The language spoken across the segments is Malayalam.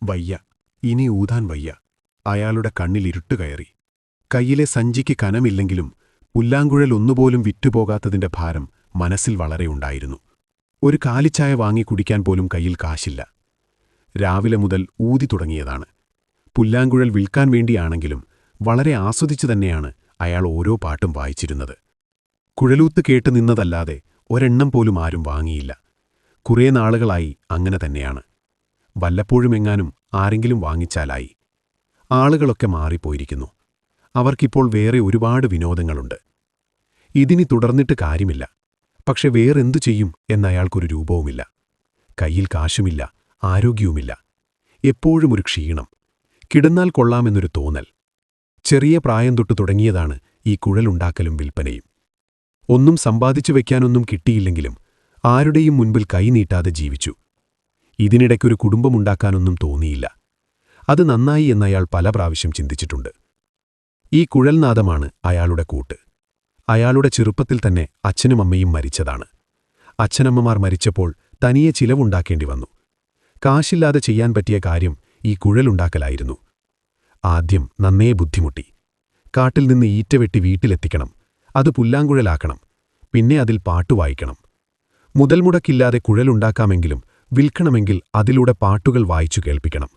വയ്യ, ഇനി ഊതാൻ വയ്യ. അയാളുടെ കണ്ണിൽ ഇരുട്ട് കയറി. കയ്യിലെ സഞ്ചിക്ക് കനമില്ലെങ്കിലും പുല്ലാങ്കുഴൽ ഒന്നുപോലും വിറ്റുപോകാത്തതിന്റെ ഭാരം മനസ്സിൽ വളരെ ഉണ്ടായിരുന്നു. ഒരു കാലിച്ചായ വാങ്ങി കുടിക്കാൻ പോലും കയ്യിൽ കാശില്ല. രാവിലെ മുതൽ ഊതി തുടങ്ങിയതാണ്. പുല്ലാങ്കുഴൽ വിൽക്കാൻ വേണ്ടിയാണെങ്കിലും വളരെ ആസ്വദിച്ചു തന്നെയാണ് അയാൾ ഓരോ പാട്ടും വായിച്ചിരുന്നത്. കുഴലൂത്ത് കേട്ട് നിന്നതല്ലാതെ ഒരെണ്ണം പോലും ആരും വാങ്ങിയില്ല. കുറേ നാളുകളായി അങ്ങനെ തന്നെയാണ്. വല്ലപ്പോഴുമെങ്ങാനും ആരെങ്കിലും വാങ്ങിച്ചാലായി. ആളുകളൊക്കെ മാറിപ്പോയിരിക്കുന്നു. അവർക്കിപ്പോൾ വേറെ ഒരുപാട് വിനോദങ്ങളുണ്ട്. ഇതിനി തുടർന്നിട്ട് കാര്യമില്ല. പക്ഷെ വേറെന്തു ചെയ്യും എന്നയാൾക്കൊരു രൂപവുമില്ല. കയ്യിൽ കാശുമില്ല, ആരോഗ്യവുമില്ല. എപ്പോഴും ഒരു ക്ഷീണം. കിടന്നാൽ കൊള്ളാമെന്നൊരു തോന്നൽ. ചെറിയ പ്രായം തൊട്ടു തുടങ്ങിയതാണ് ഈ കുഴലുണ്ടാക്കലും വിൽപ്പനയും. ഒന്നും സമ്പാദിച്ചു വയ്ക്കാനൊന്നും കിട്ടിയില്ലെങ്കിലും ആരുടെയും മുൻപിൽ കൈനീട്ടാതെ ജീവിച്ചു. ഇതിനിടയ്ക്കൊരു കുടുംബമുണ്ടാക്കാനൊന്നും തോന്നിയില്ല. അത് നന്നായി എന്നയാൾ പല പ്രാവശ്യം ചിന്തിച്ചിട്ടുണ്ട്. ഈ കുഴൽനാദമാണ് അയാളുടെ കൂട്ട്. അയാളുടെ ചെറുപ്പത്തിൽ തന്നെ അച്ഛനും അമ്മയും മരിച്ചതാണ്. അച്ഛനമ്മമാർ മരിച്ചപ്പോൾ തനിയെ ചിലവുണ്ടാക്കേണ്ടി വന്നു. കാശില്ലാതെ ചെയ്യാൻ പറ്റിയ കാര്യം ഈ കുഴലുണ്ടാക്കലായിരുന്നു. ആദ്യം നന്നേ ബുദ്ധിമുട്ടി. കാട്ടിൽ നിന്ന് ഈറ്റ വെട്ടി വീട്ടിലെത്തിക്കണം, അത് പുല്ലാങ്കുഴലാക്കണം, പിന്നെ അതിൽ പാട്ടുവായിക്കണം. മുതൽമുടക്കില്ലാതെ കുഴലുണ്ടാക്കാമെങ്കിലും വിൽക്കണമെങ്കിൽ അതിലൂടെ പാട്ടുകൾ വായിച്ചു കേൾപ്പിക്കണം.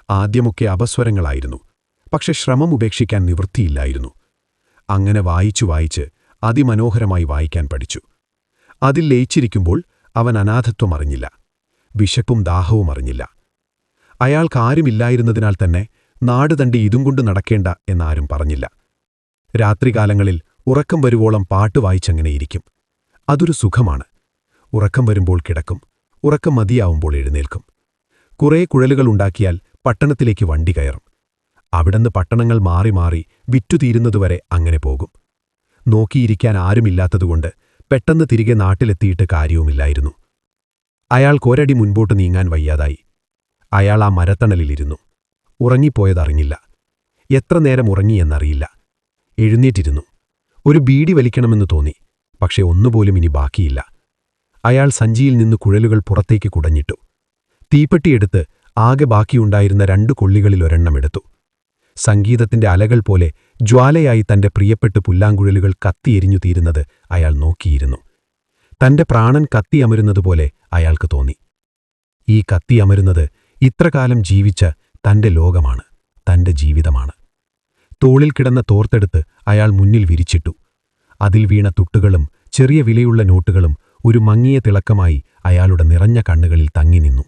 ആദ്യമൊക്കെ അപസ്വരങ്ങളായിരുന്നു. പക്ഷെ ശ്രമം ഉപേക്ഷിക്കാൻ നിവൃത്തിയില്ലായിരുന്നു. അങ്ങനെ വായിച്ചു വായിച്ച് അതിമനോഹരമായി വായിക്കാൻ പഠിച്ചു. അതിൽ ലയിച്ചിരിക്കുമ്പോൾ അവൻ അനാഥത്വം അറിഞ്ഞില്ല. വിശപ്പും ദാഹവും അറിഞ്ഞില്ല. അയാൾക്കാരുമില്ലായിരുന്നതിനാൽ തന്നെ നാടുതണ്ടി ഇതും കൊണ്ട് നടക്കേണ്ട എന്നാരും പറഞ്ഞില്ല. രാത്രികാലങ്ങളിൽ ഉറക്കം വരുവോളം പാട്ട് വായിച്ചങ്ങനെയിരിക്കും. അതൊരു സുഖമാണ്. ഉറക്കം വരുമ്പോൾ കിടക്കും, ഉറക്കം മതിയാവുമ്പോൾ എഴുന്നേൽക്കും. കുറേ കുഴലുകളുണ്ടാക്കിയാൽ പട്ടണത്തിലേക്ക് വണ്ടി കയറും. അവിടുന്ന് പട്ടണങ്ങൾ മാറി മാറി വിറ്റുതീരുന്നതുവരെ അങ്ങനെ പോകും. നോക്കിയിരിക്കാൻ ആരുമില്ലാത്തതുകൊണ്ട് പെട്ടെന്ന് തിരികെ നാട്ടിലെത്തിയിട്ട് കാര്യവുമില്ലായിരുന്നു. അയാൾക്കൊരടി മുൻപോട്ട് നീങ്ങാൻ വയ്യാതായി. അയാൾ ആ മരത്തണലിലിരുന്നു. ഉറങ്ങിപ്പോയതറിഞ്ഞില്ല. എത്ര നേരം ഉറങ്ങിയെന്നറിയില്ല. എഴുന്നേറ്റിരുന്നു. ഒരു ബീഡി വലിക്കണമെന്ന് തോന്നി. പക്ഷെ ഒന്നുപോലും ഇനി ബാക്കിയില്ല. അയാൾ സഞ്ചിയിൽ നിന്ന് കുഴലുകൾ പുറത്തേക്ക് കുടഞ്ഞിട്ടു. തീപ്പെട്ടിയെടുത്ത് ആകെ ബാക്കിയുണ്ടായിരുന്ന 2 കൊള്ളികളിലൊരെണ്ണമെടുത്തു. സംഗീതത്തിന്റെ അലകൾ പോലെ ജ്വാലയായി തന്റെ പ്രിയപ്പെട്ട് പുല്ലാങ്കുഴലുകൾ കത്തിയെരിഞ്ഞു തീരുന്നത് അയാൾ നോക്കിയിരുന്നു. തന്റെ പ്രാണൻ കത്തിയമരുന്നതുപോലെ അയാൾക്ക് തോന്നി. ഈ കത്തിയമരുന്നത് ഇത്രകാലം ജീവിച്ച തന്റെ ലോകമാണ്, തന്റെ ജീവിതമാണ്. തോളിൽ കിടന്ന തോർത്തെടുത്ത് അയാൾ മുന്നിൽ വിരിച്ചിട്ടു. അതിൽ വീണ തുട്ടുകളും ചെറിയ വിലയുള്ള നോട്ടുകളും ഒരു മങ്ങിയ തിളക്കമായി അയാളുടെ നിറഞ്ഞ കണ്ണുകളിൽ തങ്ങി നിന്നു.